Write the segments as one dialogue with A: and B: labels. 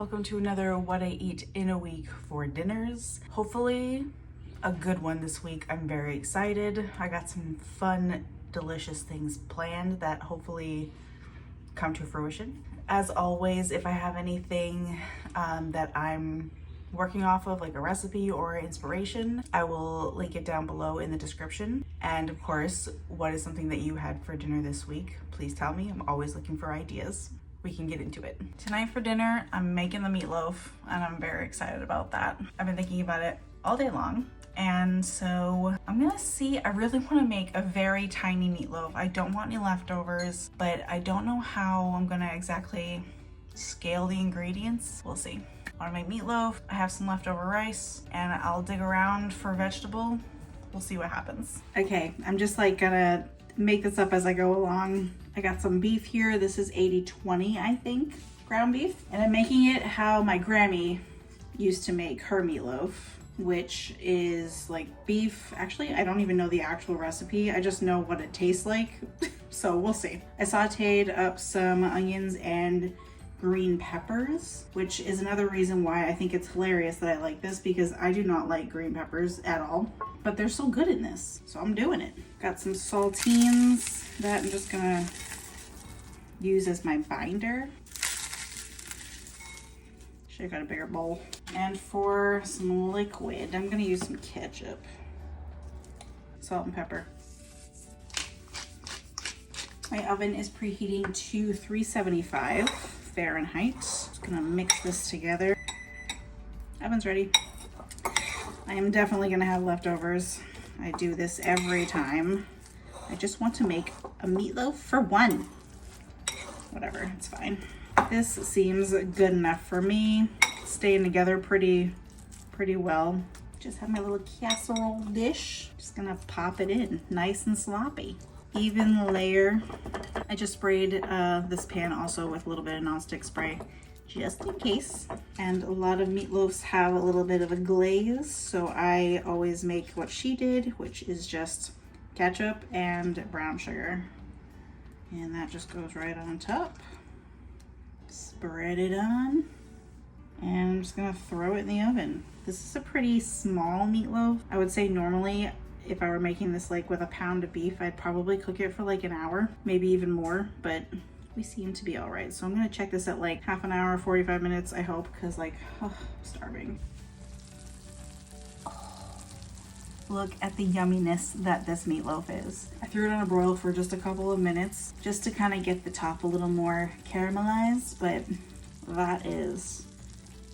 A: Welcome to another What I Eat in a Week for dinners. Hopefully a good one this week. I'm very excited. I got some fun, delicious things planned that hopefully come to fruition. As always, if I have anything that I'm working off of, like a recipe or inspiration, I will link it down below in the description. And of course, what is something that you had for dinner this week? Please tell me. I'm always looking for ideas. We can get into it. Tonight for dinner, I'm making the meatloaf and I'm very excited about that. I've been thinking about it all day long. And so I'm gonna see, I really wanna make a very tiny meatloaf. I don't want any leftovers, but I don't know how I'm gonna exactly scale the ingredients. We'll see. I wanna make meatloaf, I have some leftover rice, and I'll dig around for vegetable. We'll see what happens. Okay, I'm just like gonna make this up as I go along. I got some beef here. This is 80-20, I think, ground beef. And I'm making it how my Grammie used to make her meatloaf, which is like beef. Actually, I don't even know the actual recipe. I just know what it tastes like. So we'll see. I sauteed up some onions and green peppers, which is another reason why I think it's hilarious that I like this, because I do not like green peppers at all, but they're so good in this, so I'm doing it. Got some saltines that I'm just gonna use as my binder. Should've got a bigger bowl. And for some liquid, I'm gonna use some ketchup, salt and pepper. My oven is preheating to 375 Fahrenheit. Just gonna mix this together. Oven's ready. I am definitely gonna have leftovers. I do this every time. I just want to make a meatloaf for one. Whatever, it's fine. This seems good enough for me. Staying together pretty well. Just have my little casserole dish. Just gonna pop it in, nice and sloppy. Even layer. I just sprayed this pan also with a little bit of nonstick spray, just in case. And a lot of meatloafs have a little bit of a glaze, so I always make what she did, which is just ketchup and brown sugar. And that just goes right on top. Spread it on. And I'm just gonna throw it in the oven. This is a pretty small meatloaf. I would say normally, if I were making this like with a pound of beef, I'd probably cook it for like an hour, maybe even more, but we seem to be all right. So I'm gonna check this at like half an hour, 45 minutes, I hope, because like, oh, I'm starving. Look at the yumminess that this meatloaf is. I threw it on a broil for just a couple of minutes, just to kind of get the top a little more caramelized, but that is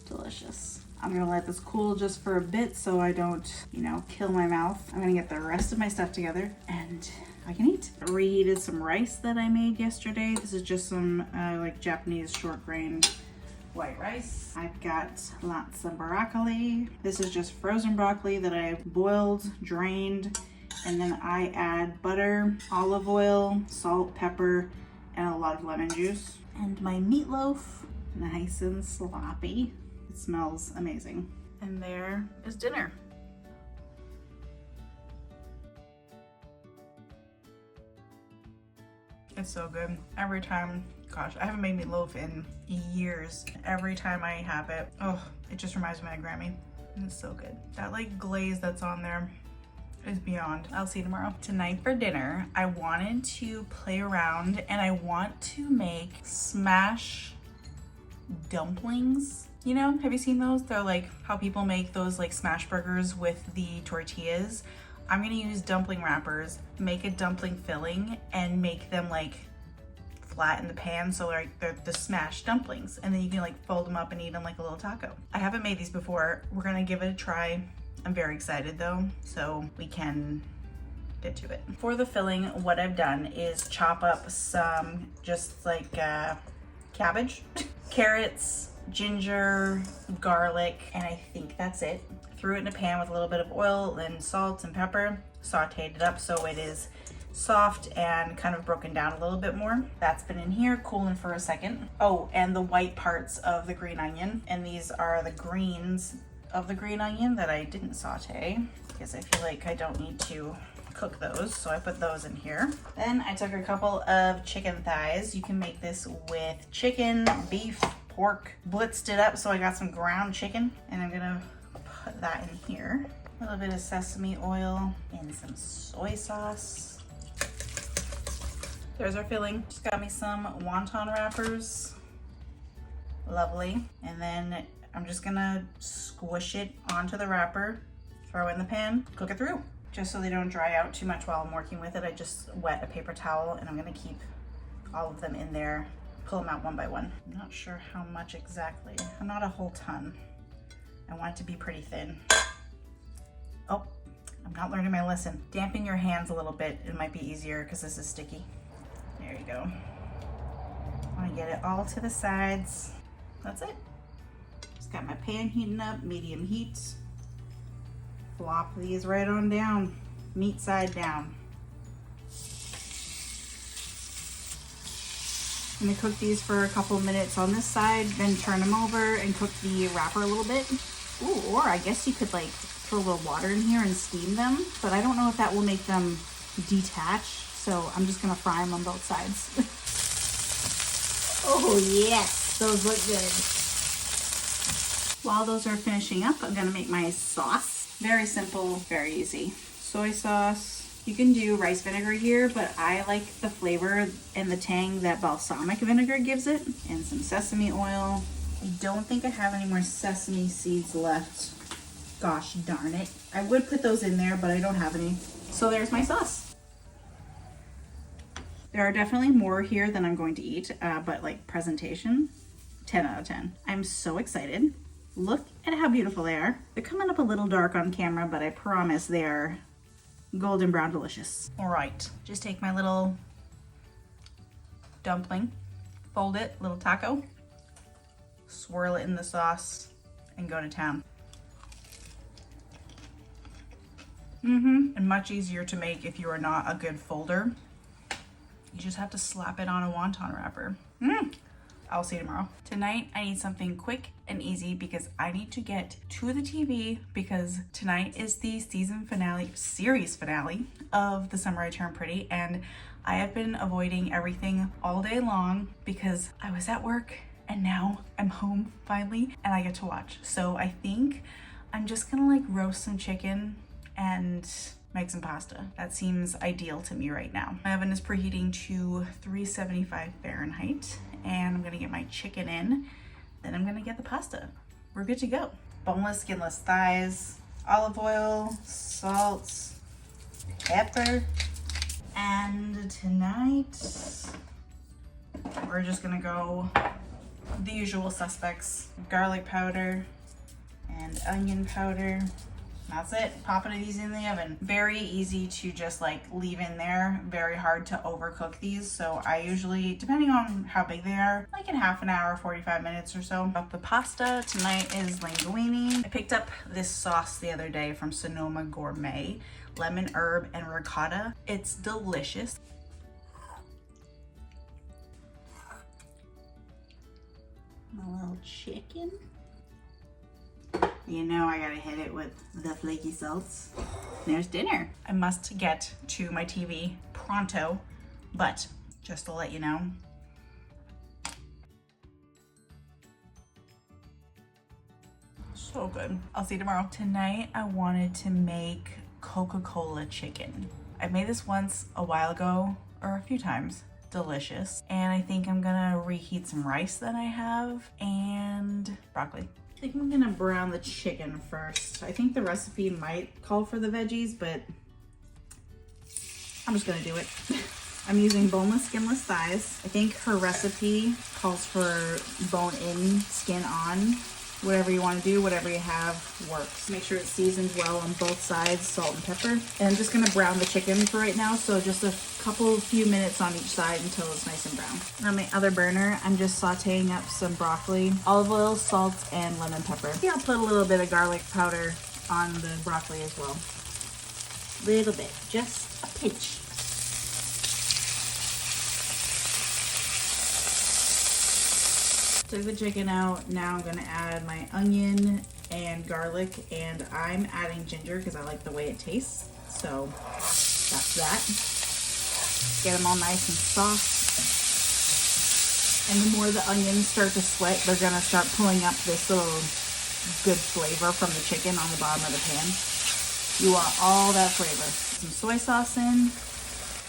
A: delicious. I'm gonna let this cool just for a bit so I don't, you know, kill my mouth. I'm gonna get the rest of my stuff together and I can eat. I reheated some rice that I made yesterday. This is just some like Japanese short grain white rice. I've got lots of broccoli. This is just frozen broccoli that I boiled, drained, and then I add butter, olive oil, salt, pepper, and a lot of lemon juice. And my meatloaf, nice and sloppy. It smells amazing. And there is dinner. It's so good. Every time, gosh, I haven't made meatloaf in years. Every time I have it, oh, it just reminds me of my Grammie. It's so good. That like glaze that's on there is beyond. I'll see you tomorrow. Tonight for dinner, I wanted to play around and I want to make smash dumplings. You know, have you seen those? They're like how people make those like smash burgers with the tortillas. I'm gonna use dumpling wrappers, make a dumpling filling, and make them like flat in the pan so they're the smashed dumplings. And then you can like fold them up and eat them like a little taco. I haven't made these before. We're gonna give it a try. I'm very excited though, so we can get to it. For the filling, what I've done is chop up some just like cabbage, carrots, ginger, garlic, and I think that's it. Threw it in a pan with a little bit of oil and salt and pepper, sauteed it up so it is soft and kind of broken down a little bit more. That's been in here cooling for a second. Oh, and the white parts of the green onion, and these are the greens of the green onion that I didn't saute because I feel like I don't need to cook those, so I put those in here. Then I took a couple of chicken thighs. You can make this with chicken, beef, pork. Blitzed it up, so I got some ground chicken, and I'm gonna put that in here. A little bit of sesame oil and some soy sauce. There's our filling. Just got me some wonton wrappers. Lovely. And then I'm just gonna squish it onto the wrapper, throw it in the pan, cook it through. Just so they don't dry out too much while I'm working with it, I just wet a paper towel, and I'm gonna keep all of them in there, pull them out one by one. I'm not sure how much exactly, not a whole ton. I want it to be pretty thin. Oh, I'm not learning my lesson. Dampen your hands a little bit, it might be easier because this is sticky. There you go. I want to get it all to the sides. That's it. Just got my pan heating up, medium heat. Flop these right on down, meat side down. I'm gonna cook these for a couple minutes on this side, then turn them over and cook the wrapper a little bit. Ooh, or I guess you could like throw a little water in here and steam them, but I don't know if that will make them detach, so I'm just gonna fry them on both sides. Oh yes, those look good. While those are finishing up, I'm gonna make my sauce. Very simple, very easy. Soy sauce. You can do rice vinegar here, but I like the flavor and the tang that balsamic vinegar gives it. And some sesame oil. I don't think I have any more sesame seeds left. Gosh darn it. I would put those in there, but I don't have any. So there's my sauce. There are definitely more here than I'm going to eat, but like presentation, 10 out of 10. I'm so excited. Look at how beautiful they are. They're coming up a little dark on camera, but I promise they are golden brown delicious. All right, just take my little dumpling, fold it, little taco, swirl it in the sauce, and go to town. And much easier to make if you are not a good folder. You just have to slap it on a wonton wrapper. I'll see you tomorrow. Tonight, I need something quick and easy because I need to get to the TV because tonight is the series finale of The Summer I Turned Pretty, and I have been avoiding everything all day long because I was at work and now I'm home finally and I get to watch. So I think I'm just gonna like roast some chicken and make some pasta. That seems ideal to me right now. My oven is preheating to 375 Fahrenheit and I'm gonna get my chicken in, then I'm gonna get the pasta. We're good to go. Boneless, skinless thighs, olive oil, salt, pepper, and tonight we're just gonna go the usual suspects: garlic powder and onion powder. That's it. Popping these in the oven. Very easy to just like leave in there. Very hard to overcook these. So I usually, depending on how big they are, like in half an hour, 45 minutes or so. But the pasta tonight is linguine. I picked up this sauce the other day from Sonoma Gourmet. Lemon, herb, and ricotta. It's delicious. A little chicken. You know I gotta hit it with the flaky salts. There's dinner. I must get to my TV pronto, but just to let you know, so good. I'll see you tomorrow. Tonight I wanted to make Coca-Cola chicken. I made this once a while ago, or a few times. Delicious. And I think I'm gonna reheat some rice that I have and broccoli. I think I'm gonna brown the chicken first. I think the recipe might call for the veggies, but I'm just gonna do it. I'm using boneless, skinless thighs. I think her recipe calls for bone in, skin on. Whatever you want to do, whatever you have works. Make sure it's seasoned well on both sides, salt and pepper. And I'm just gonna brown the chicken for right now, so just a few minutes on each side until it's nice and brown. On my other burner, I'm just sauteing up some broccoli, olive oil, salt, and lemon pepper. Yeah, I'll put a little bit of garlic powder on the broccoli as well. Little bit, just a pinch. Took the chicken out. Now I'm gonna add my onion and garlic, and I'm adding ginger because I like the way it tastes. So that's that. Get them all nice and soft. And the more the onions start to sweat, they're gonna start pulling up this little good flavor from the chicken on the bottom of the pan. You want all that flavor. Some soy sauce in.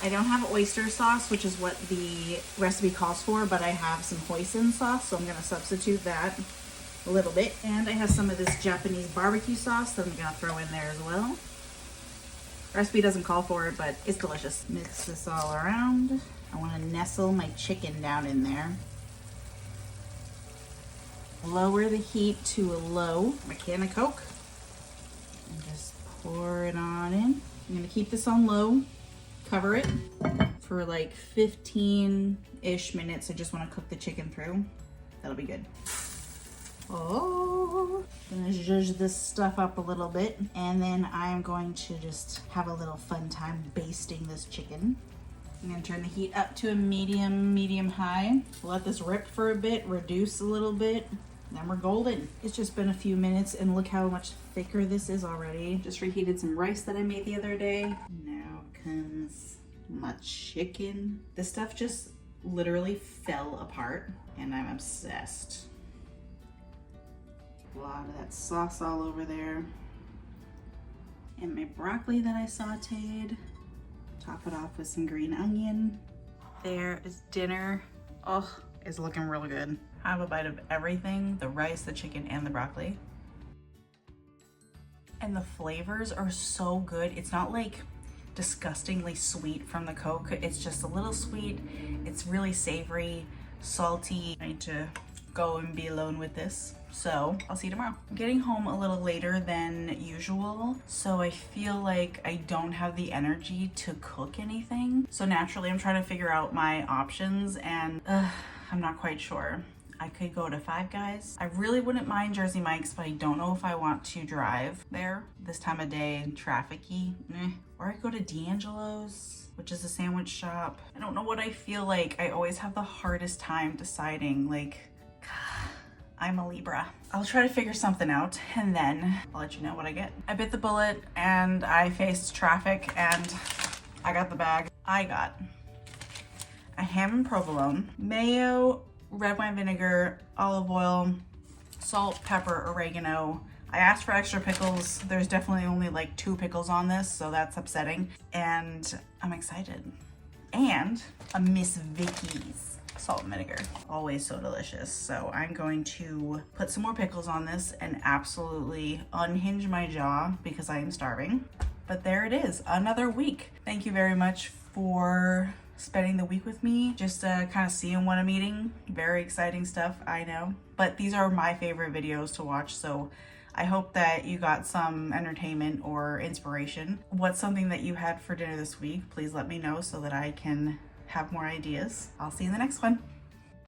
A: I don't have oyster sauce, which is what the recipe calls for, but I have some hoisin sauce, so I'm gonna substitute that a little bit. And I have some of this Japanese barbecue sauce that I'm gonna throw in there as well. Recipe doesn't call for it, but it's delicious. Mix this all around. I wanna nestle my chicken down in there. Lower the heat to a low. My can of Coke. And just pour it on in. I'm gonna keep this on low. Cover it for like 15-ish minutes. I just wanna cook the chicken through. That'll be good. Oh, gonna zhuzh this stuff up a little bit, and then I'm going to just have a little fun time basting this chicken. I'm gonna turn the heat up to a medium high. Let this rip for a bit, reduce a little bit, then we're golden. It's just been a few minutes, and look how much thicker this is already. Just reheated some rice that I made the other day. Now comes my chicken. This stuff just literally fell apart, and I'm obsessed. A lot of that sauce all over there. And my broccoli that I sauteed. Top it off with some green onion. There is dinner. Oh, it's looking really good. Have a bite of everything, the rice, the chicken, and the broccoli. And the flavors are so good. It's not like disgustingly sweet from the Coke. It's just a little sweet. It's really savory, salty. I need to go and be alone with this. So I'll see you tomorrow. I'm getting home a little later than usual, so I feel like I don't have the energy to cook anything. So naturally I'm trying to figure out my options, and I'm not quite sure. I could go to Five Guys. I really wouldn't mind Jersey Mike's, but I don't know if I want to drive there this time of day, traffic-y. Or I could go to D'Angelo's, which is a sandwich shop. I don't know what I feel like. I always have the hardest time deciding, like, I'm a Libra. I'll try to figure something out, and then I'll let you know what I get. I bit the bullet and I faced traffic, and I got the bag. I got a ham and provolone, mayo, red wine vinegar, olive oil, salt, pepper, oregano. I asked for extra pickles. There's definitely only like 2 pickles on this, so that's upsetting. And I'm excited. And a Miss Vicky's salt and vinegar. Always so delicious. So I'm going to put some more pickles on this and absolutely unhinge my jaw because I am starving. But there it is, another week. Thank you very much for spending the week with me, just kind of seeing what I'm eating. Very exciting stuff, I know. But these are my favorite videos to watch, so I hope that you got some entertainment or inspiration. What's something that you had for dinner this week? Please let me know so that I can have more ideas. I'll see you in the next one.